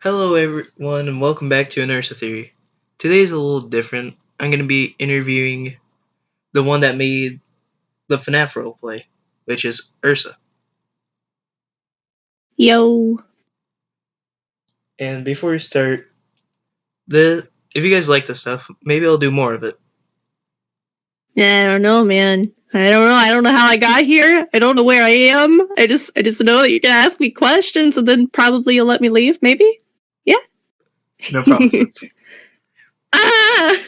Hello, everyone, and welcome back to an Ersa Theory. Today is a little different. I'm going to be interviewing the one that made the FNAF roleplay, which is Ursa. Yo. And before we start, if you guys like this stuff, maybe I'll do more of it. I don't know, man. I don't know. I don't know how I got here. I don't know where I am. I just know that you can ask me questions and then probably you'll let me leave, maybe? Yeah? No promises. Heard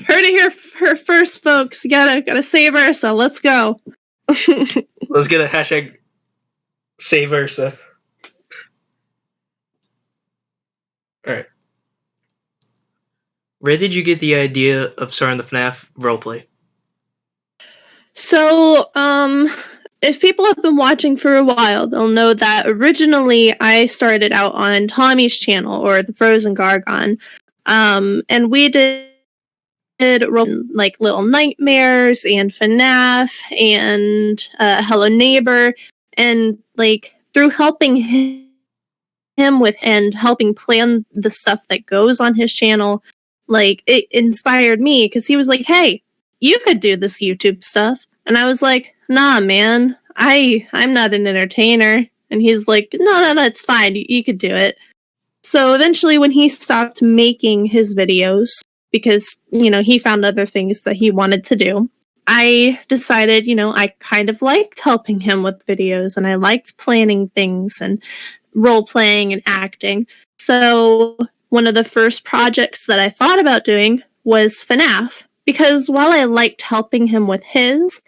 it here first, folks. You gotta save Ursa. Let's go. Let's get a hashtag save Ursa. Alright. Where did you get the idea of starting the FNAF roleplay? So, if people have been watching for a while, they'll know that originally I started out on Tommy's channel, or the Frozen Gargon, and we did like Little Nightmares and FNAF and Hello Neighbor, and like through helping him with and helping plan the stuff that goes on his channel, like it inspired me because he was like, "Hey, you could do this YouTube stuff," and I was like, "Nah, man, I'm not an entertainer." And he's like, "No, it's fine. You could do it." So eventually, when he stopped making his videos, because, he found other things that he wanted to do, I decided, I kind of liked helping him with videos and I liked planning things and role playing and acting. So one of the first projects that I thought about doing was FNAF, because while I liked helping him with his,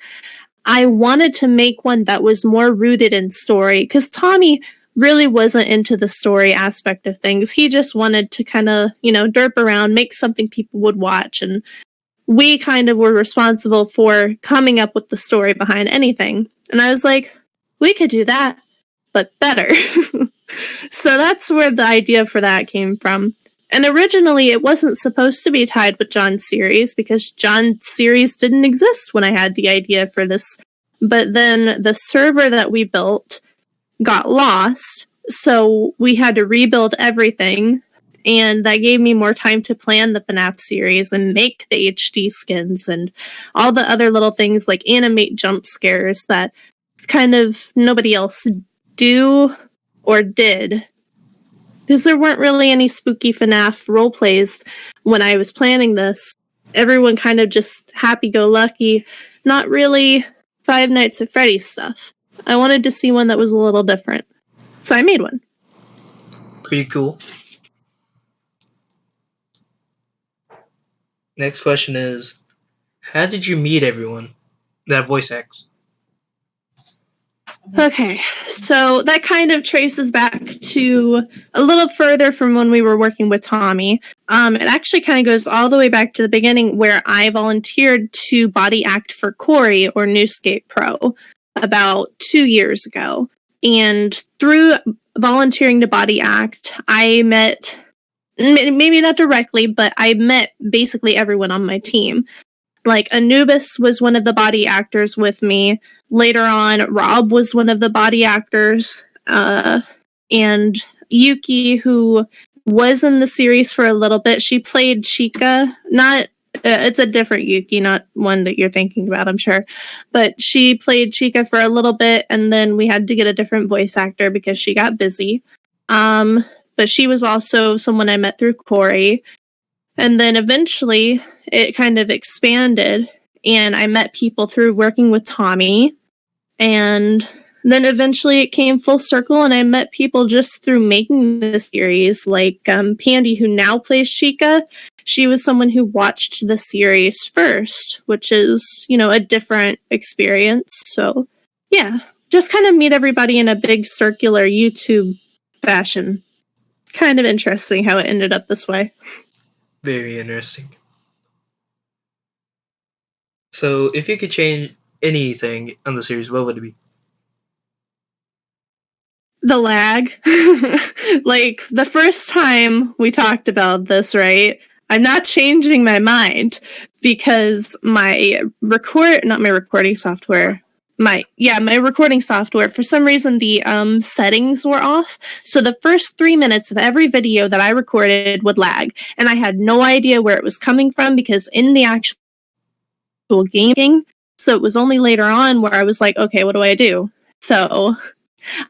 I wanted to make one that was more rooted in story, because Tommy really wasn't into the story aspect of things. He just wanted to kind of, derp around, make something people would watch. And we kind of were responsible for coming up with the story behind anything. And I was like, we could do that, but better. So that's where the idea for that came from. And originally, it wasn't supposed to be tied with John's series, because John's series didn't exist when I had the idea for this. But then the server that we built got lost, so we had to rebuild everything, and that gave me more time to plan the FNAF series and make the HD skins and all the other little things like animate jump scares that kind of nobody else do or did, because there weren't really any spooky FNAF roleplays when I was planning this. Everyone kind of just happy-go-lucky, not really Five Nights at Freddy's stuff. I wanted to see one that was a little different. So I made one. Pretty cool. Next question is, how did you meet everyone that voice acts? Okay, so that kind of traces back to a little further from when we were working with Tommy. It actually kind of goes all the way back to the beginning, where I volunteered to body act for Corey, or Newscape Pro, about 2 years ago. And through volunteering to body act, I met, maybe not directly, but I met basically everyone on my team. Like, Anubis was one of the body actors with me. Later on, Rob was one of the body actors. And Yuki, who was in the series for a little bit, she played Chica. It's a different Yuki, not one that you're thinking about, I'm sure. But she played Chica for a little bit, and then we had to get a different voice actor because she got busy. But she was also someone I met through Corey. And then eventually it kind of expanded, and I met people through working with Tommy. And then eventually it came full circle, and I met people just through making the series, like Pandy, who now plays Chica. She was someone who watched the series first, which is, a different experience. So, yeah, just kind of meet everybody in a big circular YouTube fashion. Kind of interesting how it ended up this way. Very interesting. So, if you could change anything on the series, what would it be? The lag. Like, the first time we talked about this, right? I'm not changing my mind, because not my recording software, my recording software, for some reason the settings were off, so the first 3 minutes of every video that I recorded would lag, and I had no idea where it was coming from because in the actual game, so it was only later on where I was like, okay, what do I do? So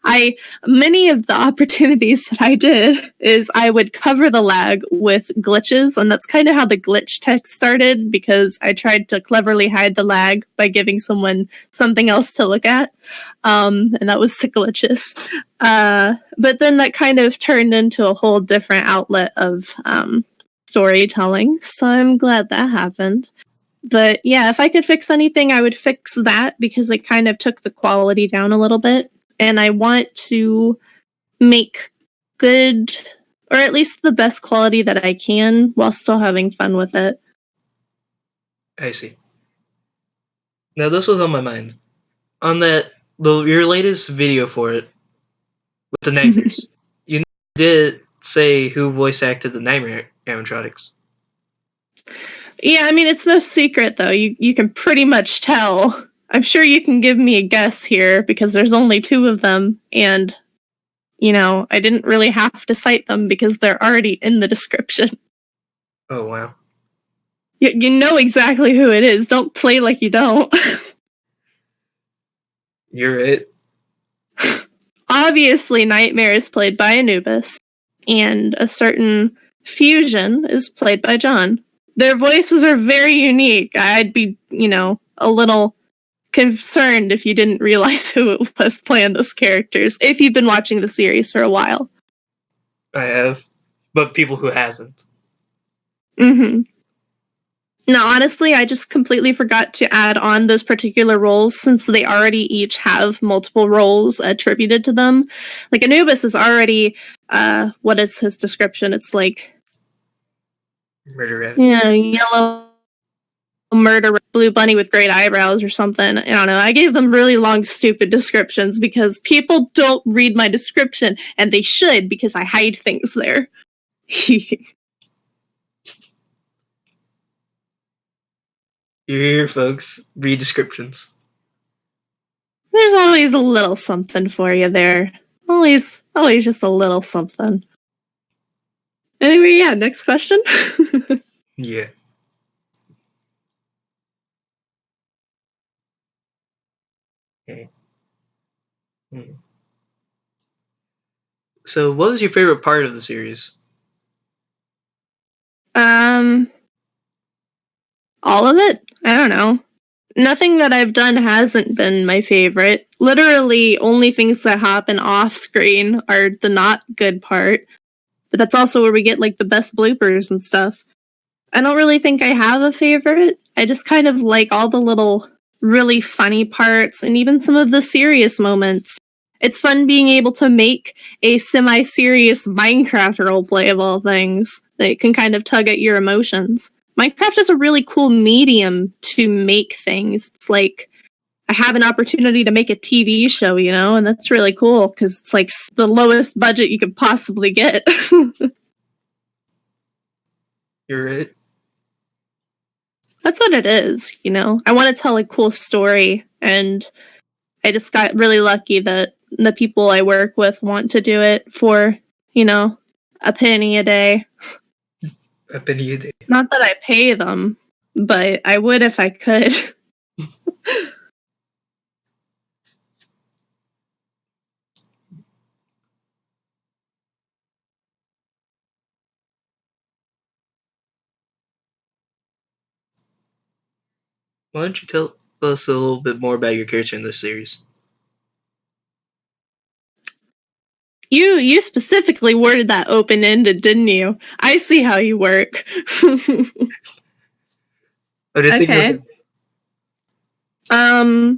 I many of the opportunities that I did is I would cover the lag with glitches, and that's kind of how the glitch text started because I tried to cleverly hide the lag by giving someone something else to look at, and that was the glitches. But then that kind of turned into a whole different outlet of storytelling, so I'm glad that happened. But yeah, if I could fix anything, I would fix that because it kind of took the quality down a little bit. And I want to make good, or at least the best quality that I can while still having fun with it. I see. Now this was on my mind. On your latest video for it with the nightmares, you did say who voice acted the nightmare animatronics. Yeah, I mean, it's no secret, though. You can pretty much tell. I'm sure you can give me a guess here because there's only two of them, and, I didn't really have to cite them because they're already in the description. Oh wow. You know exactly who it is. Don't play like you don't. You're it. Obviously, Nightmare is played by Anubis, and a certain Fusion is played by John. Their voices are very unique. I'd be, a little concerned if you didn't realize who it was playing those characters, if you've been watching the series for a while. I have, but people who hasn't. Mm-hmm. No, honestly, I just completely forgot to add on those particular roles since they already each have multiple roles attributed to them. Like Anubis is already, what is his description? It's like, Murder Rabbit. Yellow murder blue bunny with great eyebrows or something. I don't know. I gave them really long, stupid descriptions because people don't read my description, and they should because I hide things there. You hear, folks? Read descriptions. There's always a little something for you there. Always just a little something. Anyway, yeah, next question. Yeah. Okay. So, what was your favorite part of the series? All of it? I don't know. Nothing that I've done hasn't been my favorite. Literally, only things that happen off screen are the not good part. But that's also where we get like the best bloopers and stuff. I don't really think I have a favorite. I just kind of like all the little really funny parts and even some of the serious moments. It's fun being able to make a semi-serious Minecraft roleplay of all things that can kind of tug at your emotions. Minecraft is a really cool medium to make things. It's like I have an opportunity to make a TV show, and that's really cool because it's like the lowest budget you could possibly get. You're right. That's what it is, I want to tell a cool story, and I just got really lucky that the people I work with want to do it for, a penny a day. A penny a day. Not that I pay them, but I would if I could. Why don't you tell us a little bit more about your character in this series? You specifically worded that open-ended, didn't you? I see how you work. Okay. I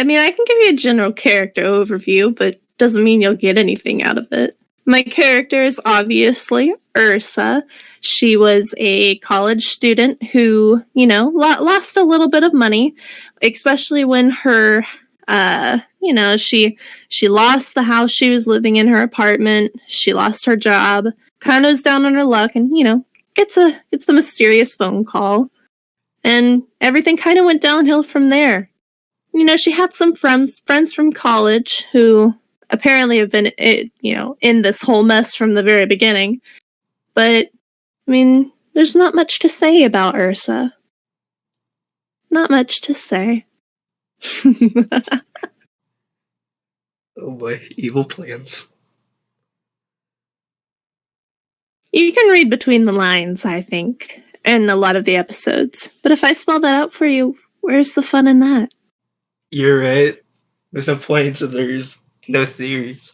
mean, I can give you a general character overview, but doesn't mean you'll get anything out of it. My character is obviously Ersa. She was a college student who, lost a little bit of money, especially when her, she lost the house she was living in, her apartment. She lost her job, kind of was down on her luck, and gets a mysterious phone call, and everything kind of went downhill from there. she had some friends from college who apparently have been, in this whole mess from the very beginning. But, I mean, there's not much to say about Ursa. Not much to say. Oh boy, evil plans. You can read between the lines, I think, in a lot of the episodes. But if I spell that out for you, where's the fun in that? You're right. There's no point, so there's no theories.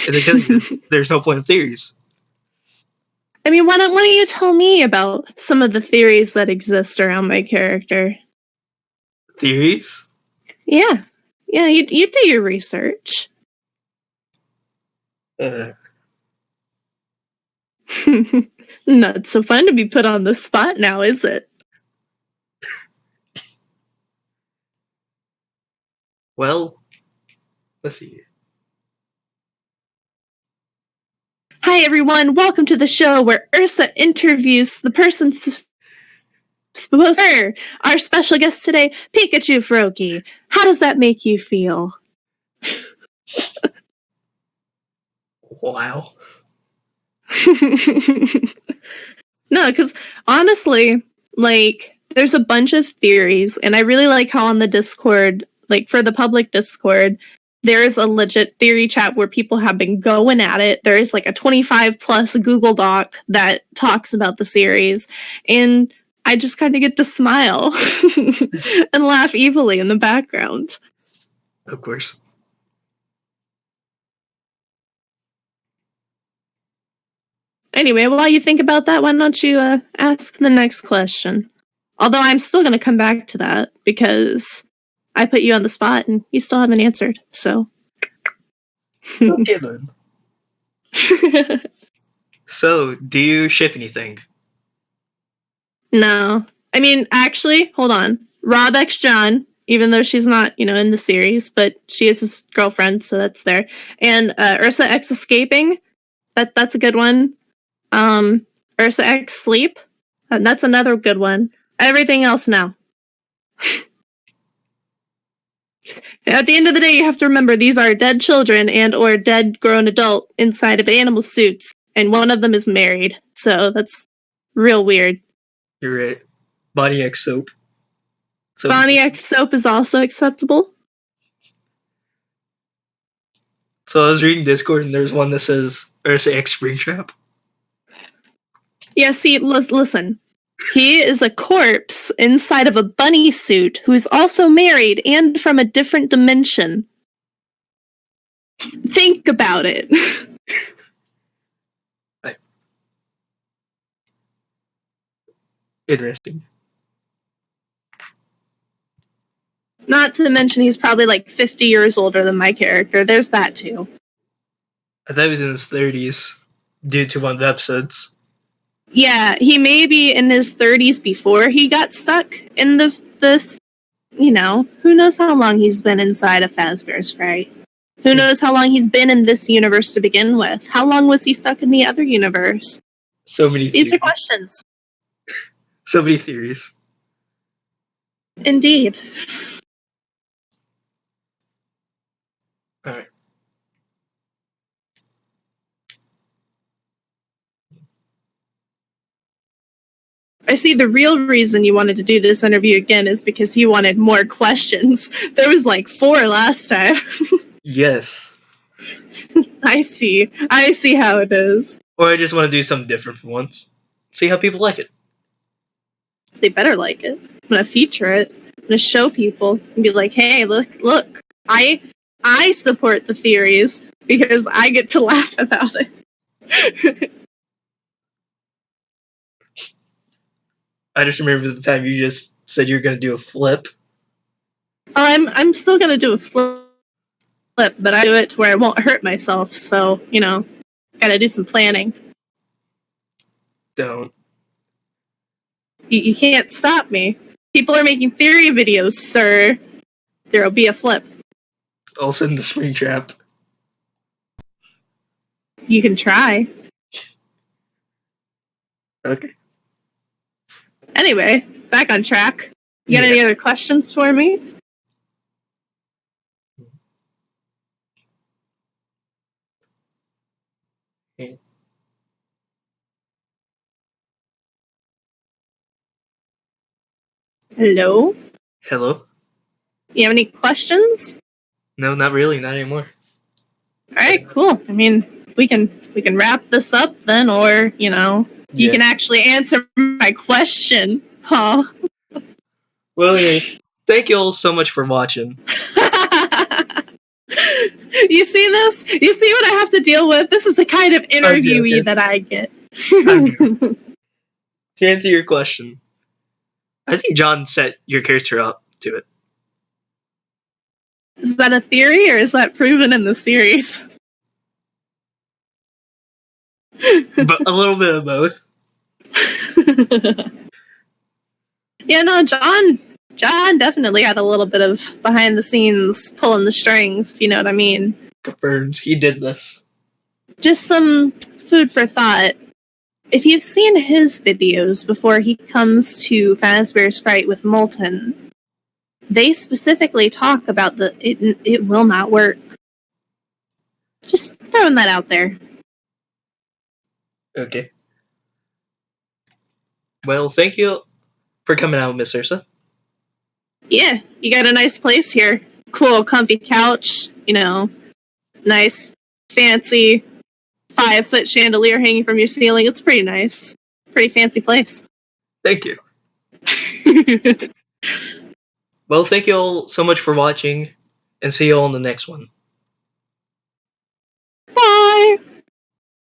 And they tell you there's no point in theories. I mean, why don't you tell me about some of the theories that exist around my character? Theories? Yeah. Yeah, you do your research. Not so fun to be put on the spot now, is it? Well, let's see. Hi, everyone. Welcome to the show where Ersa interviews the person supposed to her. Our special guest today, Pikachu Froakie. How does that make you feel? Wow. No, because honestly, like, there's a bunch of theories, and I really like how on the Discord, like, for the public Discord, there is a legit theory chat where people have been going at it. There is, like, a 25 plus Google Doc that talks about the series, and I just kind of get to smile and laugh evilly in the background. Of course. Anyway, while you think about that, why don't you ask the next question? Although I'm still going to come back to that because I put you on the spot and you still haven't answered. So, Okay then. So, do you ship anything? No, I mean, actually, hold on. Rob X John, even though she's not, in the series, but she is his girlfriend, so that's there. And Ursa X Escaping, that's a good one. Ursa X Sleep, that's another good one. Everything else now. At the end of the day, you have to remember these are dead children and or dead grown adult inside of animal suits, and one of them is married. So that's real weird. You're right. Bonnie X soap. Bonnie X soap is also acceptable. So I was reading Discord and there's one that says Ursa X Springtrap. Yeah, see, listen. He is a corpse inside of a bunny suit who is also married and from a different dimension. Think about it. Interesting. Not to mention he's probably like 50 years older than my character. There's that too. I thought he was in his 30s due to one of the episodes. Yeah, he may be in his 30s before he got stuck in this, who knows how long he's been inside of Fazbear's Fray. Who knows how long he's been in this universe to begin with? How long was he stuck in the other universe? So many These theories. are questions. So many theories. Indeed. Alright. I see the real reason you wanted to do this interview again is because you wanted more questions. There was like 4 last time. Yes. I see how it is. Or I just want to do something different for once. See how people like it. They better like it. I'm gonna feature it. I'm gonna show people and be like, hey, look, I support the theories because I get to laugh about it. I just remember the time you just said you were going to do a flip. I'm still gonna do a flip, but I do it to where I won't hurt myself. So gotta do some planning. Don't. You can't stop me. People are making theory videos, sir. There'll be a flip. Also in the Springtrap. You can try. Okay. Anyway, back on track. You got any other questions for me? Okay. Hello? Hello? You have any questions? No, not really, not anymore. Alright, cool. I mean, we can wrap this up then, or, you Yeah. can actually answer my question. Huh. Well, anyway, thank you all so much for watching. You see this? You see what I have to deal with? This is the kind of I'm interviewee joking. that I get. I'm joking. To answer your question, I think John set your character up to it. Is that a theory or is that proven in the series? But a little bit of both. Yeah, no, John definitely had a little bit of behind the scenes pulling the strings, if you know what I mean. Confirmed. He did this. Just some food for thought. If you've seen his videos before he comes to Fazbear's fight with Molten, they specifically talk about it will not work. Just throwing that out there. Okay. Well, thank you for coming out, Miss Ersa. Yeah, you got a nice place here. Cool, comfy couch, nice, fancy 5-foot chandelier hanging from your ceiling. It's pretty nice. Pretty fancy place. Thank you. Well, thank you all so much for watching, and see you all in the next one.